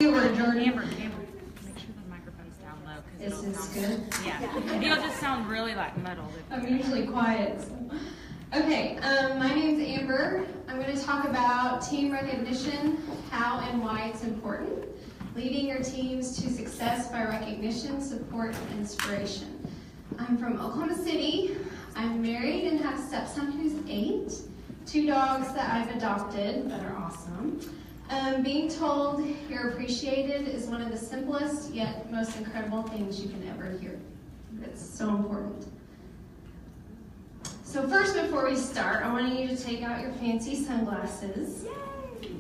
We're adjourned. Amber, make sure the microphone's down low. Is this good? Yeah. You'll just sound really like muddled. I'm usually quiet. So. Okay, my name's Amber. I'm going to talk about team recognition, how and why it's important. Leading your teams to success by recognition, support, and inspiration. I'm from Oklahoma City. I'm married and have a stepson who's 8. 2 dogs that I've adopted that are awesome. Being told you're appreciated is one of the simplest yet most incredible things you can ever hear. It's so important. So first, before we start, I want you to take out your fancy sunglasses. Yay!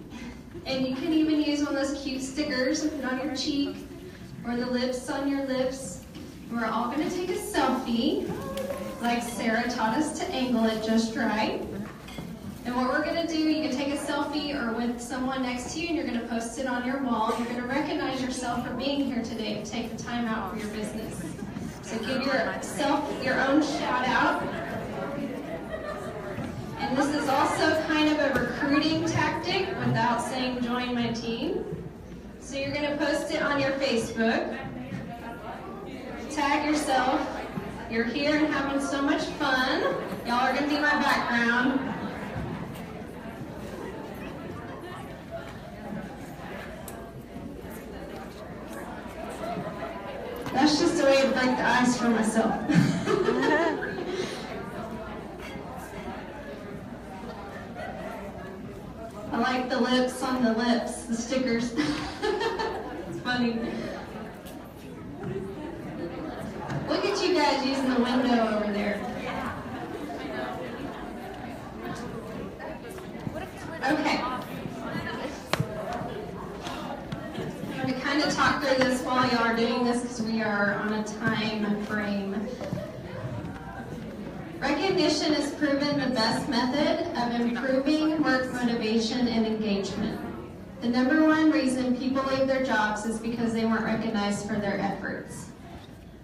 And you can even use one of those cute stickers and put on your cheek or the lips on your lips. We're all going to take a selfie, like Sarah taught us to angle it just right. And what we're going to do, you can take a selfie or with someone next to you, and you're going to post it on your wall. You're going to recognize yourself for being here today and take the time out for your business. So give yourself your own shout out. And this is also kind of a recruiting tactic without saying join my team. So you're going to post it on your Facebook. Tag yourself. You're here and having so much fun. Y'all are going to be my background. That's just a way to break the ice for myself. I like the lips on the lips, the stickers. It's funny. Look at you guys using the window over there. Okay. I'm going to kind of talk through this while y'all are doing this because we are on a time frame. Recognition is proven the best method of improving work motivation and engagement. The number one reason people leave their jobs is because they weren't recognized for their efforts.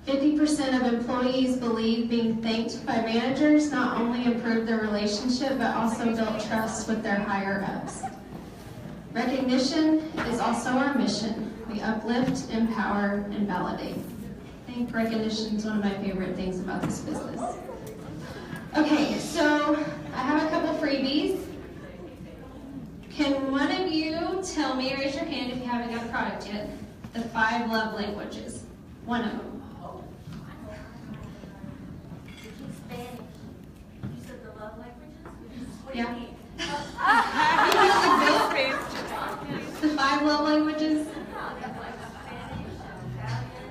50% of employees believe being thanked by managers not only improved their relationship but also built trust with their higher-ups. Recognition is also our mission. We uplift, empower, and validate. I think recognition is one of my favorite things about this business. Okay, so I have a couple freebies. Can one of you tell me, raise your hand if you haven't got a product yet, the 5 love languages? One of them. Spanish. You said the love languages? What do Yeah. you mean? The 5 love languages?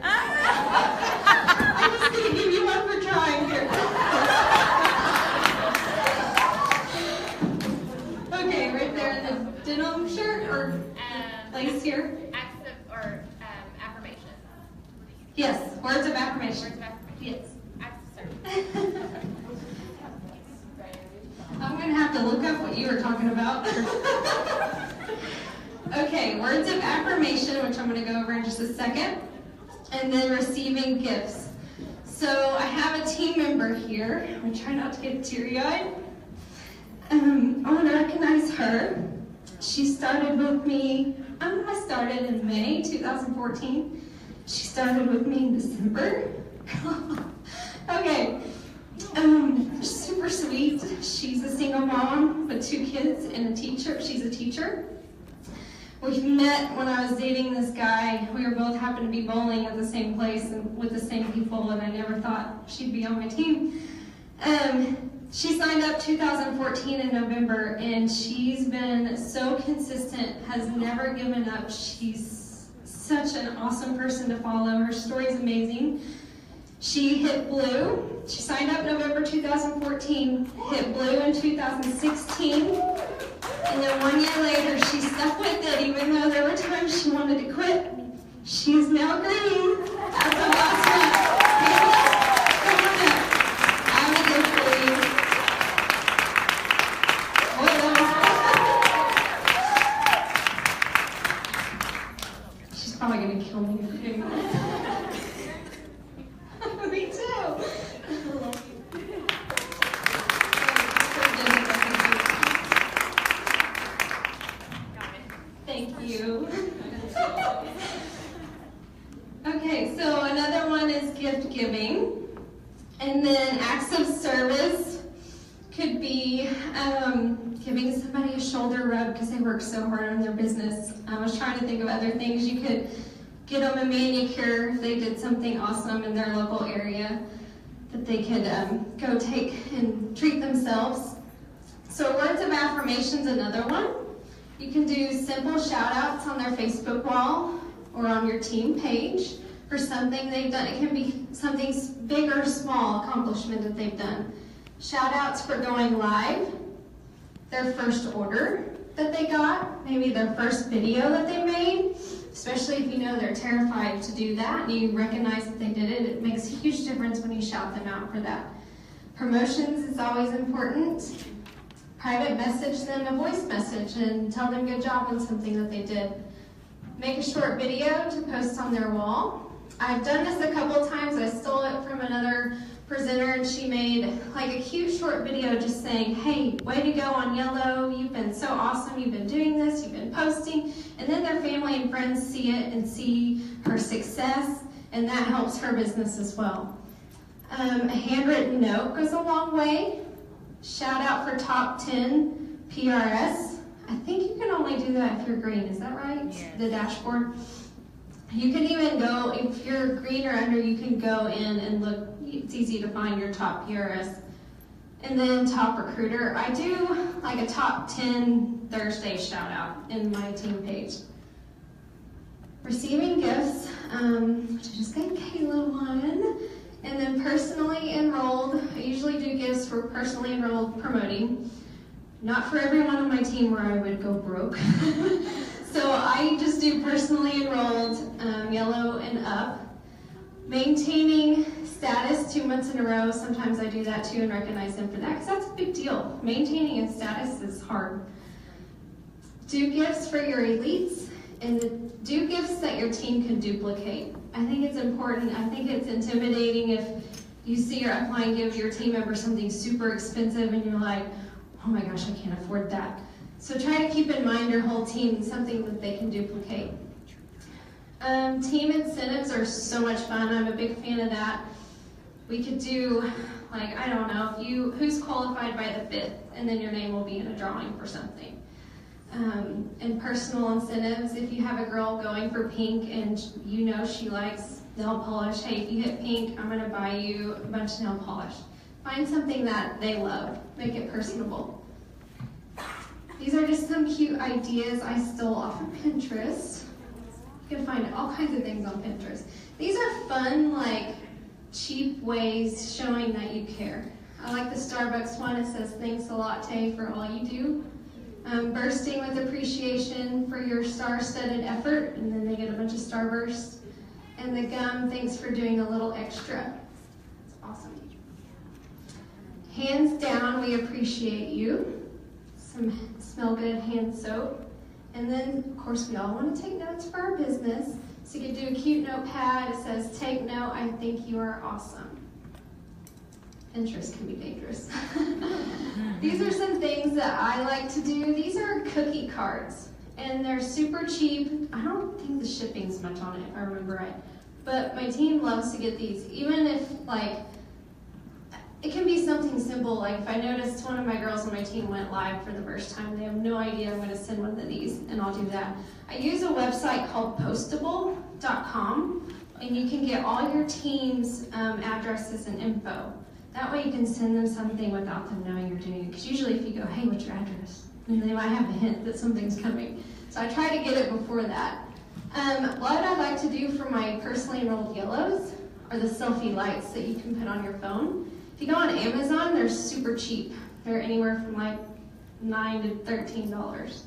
I'm just going to give you one for trying here. Okay, right there in the denim shirt or lace here? Acts of, or affirmation. Yes, words of affirmation. Words of affirmation. Yes. Acts of service. I'm going to have to look up what you were talking about. Okay, words of affirmation, which I'm going to go over in just a second, and then receiving gifts. So I have a team member here. I'm going to try not to get teary-eyed. I want to recognize her. She started with me, I started in May 2014. She started with me in December. Okay. Super sweet. She's a single mom with 2 kids and a teacher. She's a teacher. We met when I was dating this guy. We were both happened to be bowling at the same place and with the same people, and I never thought she'd be on my team. She signed up 2014 in November, and she's been so consistent, has never given up. She's such an awesome person to follow. Her story's amazing. She hit blue. She signed up November 2014, hit blue in 2016, and then 1 year later she stuck with it even though there were times she wanted to quit. She's now green as of last month. Come on up. I have a gift for you. She's probably going to kill me for doing that. Me too. Thank you. gift giving. And then acts of service could be giving somebody a shoulder rub because they work so hard on their business. I was trying to think of other things. You could get them a manicure if they did something awesome in their local area that they could go take and treat themselves. So words of affirmation's another one. You can do simple shout outs on their Facebook wall or on your team page for something they've done. It can be something big or small accomplishment that they've done. Shout outs for going live, their first order that they got, maybe their first video that they made, especially if you know they're terrified to do that and you recognize that they did it. It makes a huge difference when you shout them out for that. Promotions is always important. Private message them a voice message and tell them good job on something that they did. Make a short video to post on their wall. I've done this a couple times. I stole it from another presenter and she made like a cute short video just saying, hey, way to go on Yellow. You've been so awesome. You've been doing this. You've been posting. And then their family and friends see it and see her success, and that helps her business as well. A handwritten note goes a long way. Shout out for top 10 PRS. I think you can only do that if you're green. Is that right? Yes. The dashboard. You can even go, if you're green or under, you can go in and look. It's easy to find your top PRS. And then top recruiter. I do like a top 10 Thursday shout out in my team page. Receiving gifts, which I just gave Kayla one. And then personally enrolled, I usually do gifts for personally enrolled promoting. Not for everyone on my team where I would go broke. So I just do personally enrolled, Yellow and up. Maintaining status 2 months in a row, sometimes I do that too and recognize them for that because that's a big deal. Maintaining a status is hard. Do gifts for your elites and do gifts that your team can duplicate. I think it's important. I think it's intimidating if you see your upline give your team member something super expensive and you're like, oh my gosh, I can't afford that. So try to keep in mind your whole team, something that they can duplicate. Team incentives are so much fun. I'm a big fan of that. We could do, like, I don't know, who's qualified by the 5th, and then your name will be in a drawing for something. And personal incentives, if you have a girl going for pink and you know she likes nail polish, hey, if you hit pink, I'm going to buy you a bunch of nail polish. Find something that they love. Make it personable. These are just some cute ideas I stole off of Pinterest. You can find all kinds of things on Pinterest. These are fun, like, cheap ways showing that you care. I like the Starbucks one. It says, thanks a latte for all you do. Bursting with appreciation for your star-studded effort, and then they get a bunch of starbursts. And the gum, thanks for doing a little extra. It's awesome. Hands down, we appreciate you. Some smell good hand soap. And then, of course, we all want to take notes for our business. So you can do a cute notepad. It says, take note, I think you are awesome. Pinterest can be dangerous. These are some things that I like to do. These are cookie cards, and they're super cheap. I don't think the shipping's much on it, if I remember right. But my team loves to get these, even if, like, it can be something simple. Like if I noticed one of my girls on my team went live for the first time, they have no idea I'm going to send one of these, and I'll do that. I use a website called postable.com, and you can get all your team's addresses and info. That way you can send them something without them knowing you're doing it. Because usually if you go, hey, what's your address? And they might have a hint that something's coming. So I try to get it before that. What I like to do for my personally enrolled yellows are the selfie lights that you can put on your phone. If you go on Amazon, they're super cheap. They're anywhere from like $9 to $13.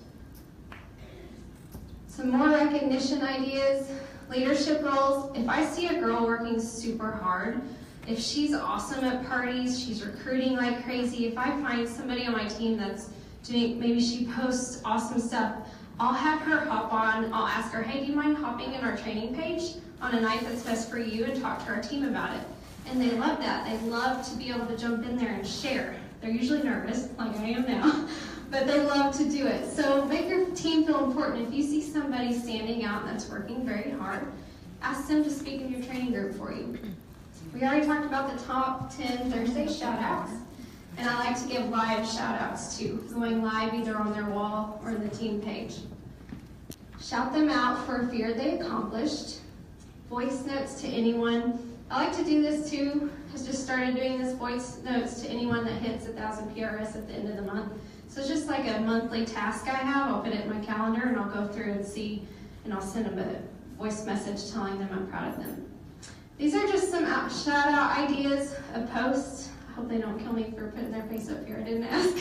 Some more recognition ideas. Leadership roles. If I see a girl working super hard, if she's awesome at parties, she's recruiting like crazy, if I find somebody on my team that's doing, maybe she posts awesome stuff, I'll have her hop on, I'll ask her, hey, do you mind hopping in our training page on a night that's best for you and talk to our team about it? And they love that. They love to be able to jump in there and share. They're usually nervous, like I am now, but they love to do it. So make your team feel important. If you see somebody standing out that's working very hard, ask them to speak in your training group for you. We already talked about the top 10 Thursday shout-outs. And I like to give live shout-outs too, going live either on their wall or in the team page. Shout them out for a fear they accomplished. Voice notes to anyone. I like to do this too. Has just started doing this voice notes to anyone that hits 1,000 PRS at the end of the month. So it's just like a monthly task I have. I'll put it in my calendar and I'll go through and see, and I'll send them a voice message telling them I'm proud of them. These are just some shout out ideas of posts. I hope they don't kill me for putting their face up here. I didn't ask.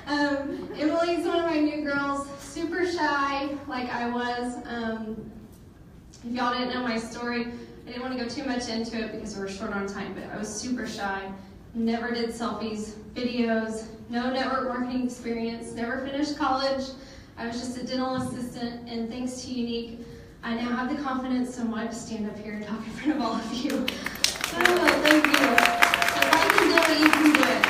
Emily's one of my new girls, super shy like I was. If y'all didn't know my story, I didn't want to go too much into it because we were short on time, but I was super shy. Never did selfies, videos, no network marketing experience, never finished college. I was just a dental assistant, and thanks to Unique, I now have the confidence somewhat to stand up here and talk in front of all of you. Oh, thank you. So if I can do it, you can do it.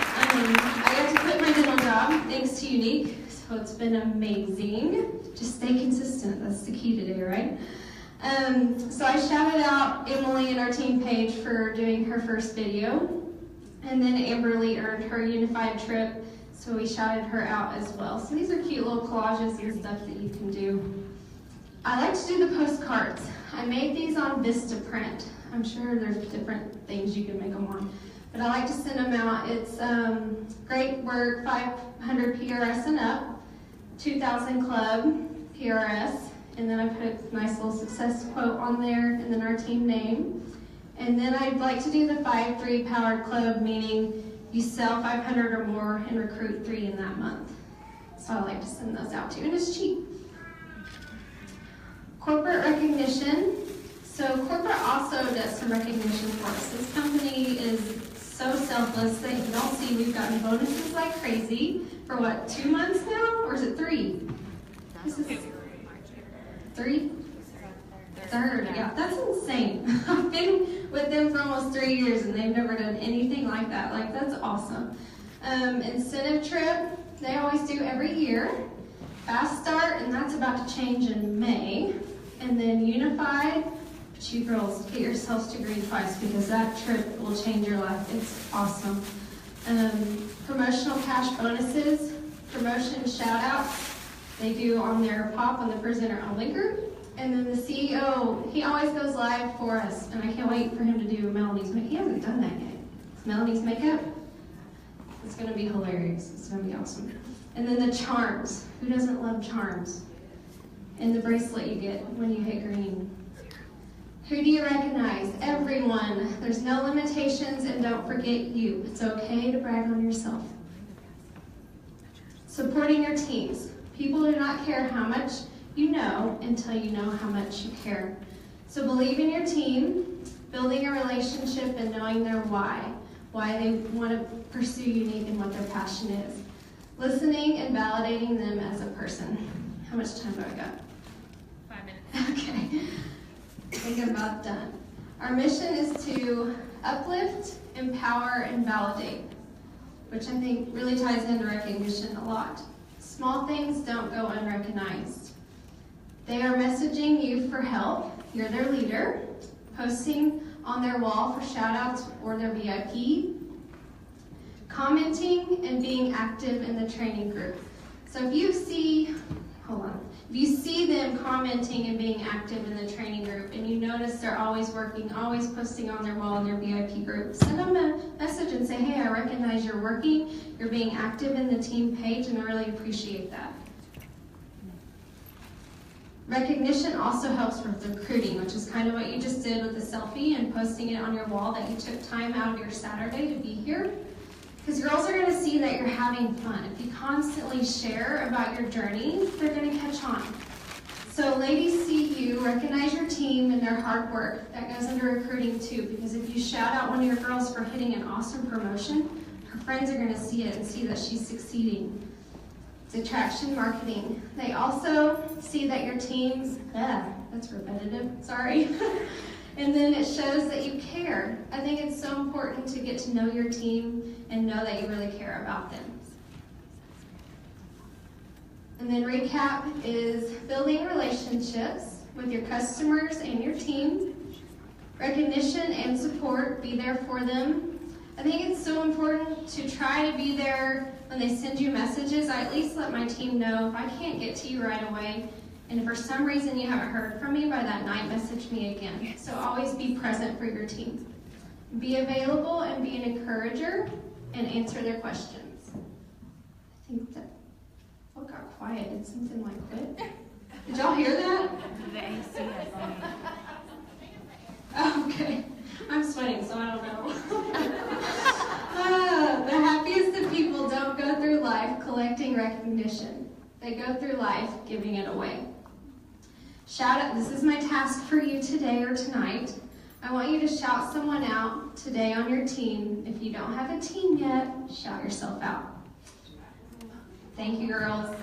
I got to quit my dental job thanks to Unique, so it's been amazing. Just stay consistent, that's the key today, right? So I shouted out Emily in our team page for doing her first video. And then Amberly earned her unified trip, so we shouted her out as well. So these are cute little collages and stuff that you can do. I like to do the postcards. I made these on Vistaprint. I'm sure there's different things you can make them on. But I like to send them out. It's great work, 500 PRS and up, 2,000 club PRS. And then I put a nice little success quote on there, and then our team name. And then I'd like to do the 5-3 powered club, meaning you sell 500 or more and recruit 3 in that month. So I like to send those out too, and it's cheap. Corporate recognition. So corporate also does some recognition for us. This company is so selfless that you don't see we've gotten bonuses like crazy for what, 2 months now? Or is it 3? This is 3? Third, yeah, that's insane. I've been with them for almost 3 years and they've never done anything like that. Like, that's awesome. Incentive trip, they always do every year. Fast start, and that's about to change in May. And then unified, but you girls, get yourselves to green twice because that trip will change your life. It's awesome. Promotional cash bonuses, promotion shout outs, they do on their pop on the presenter only group. And then the CEO, he always goes live for us, and I can't wait for him to do Melanie's makeup. He hasn't done that yet. It's Melanie's makeup. It's going to be hilarious. It's going to be awesome. And then the charms. Who doesn't love charms? And the bracelet you get when you hit green. Who do you recognize? Everyone. There's no limitations, and don't forget you. It's okay to brag on yourself. Supporting your teams. People do not care how much you know until you know how much you care. So believe in your team, building a relationship and knowing their why they want to pursue Unique and what their passion is. Listening and validating them as a person. How much time do I got? 5 minutes. Okay, I think I'm about done. Our mission is to uplift, empower, and validate, which I think really ties into recognition a lot. Small things don't go unrecognized. They are messaging you for help. You're their leader. Posting on their wall for shout-outs or their VIP. Commenting and being active in the training group. So if you see, if you see them commenting and being active in the training group and you notice they're always working, always posting on their wall in their VIP group, send them a message and say, hey, I recognize you're working, you're being active in the team page, and I really appreciate that. Recognition also helps with recruiting, which is kind of what you just did with the selfie and posting it on your wall, that you took time out of your Saturday to be here. Because girls are going to see that you're having fun. If you constantly share about your journey, they're going to catch on. So ladies see you, recognize your team and their hard work. That goes into recruiting too, because if you shout out one of your girls for hitting an awesome promotion, her friends are going to see it and see that she's succeeding. It's attraction marketing. They also see that your team's, that's repetitive, sorry. And then it shows that you care. I think it's so important to get to know your team and know that you really care about them. And then recap is building relationships with your customers and your team, recognition and support. Be there for them. I think it's so important to try to be there when they send you messages. I at least let my team know if I can't get to you right away, and if for some reason you haven't heard from me by that night, message me again. So always be present for your team. Be available and be an encourager and answer their questions. I think that, what got quiet? Did something like quit? Did y'all hear that? The AC has on. Oh, okay. I'm sweating, so I don't know. The happiest of people don't go through life collecting recognition. They go through life giving it away. Shout it. This is my task for you today or tonight. I want you to shout someone out today on your team. If you don't have a team yet, shout yourself out. Thank you, girls.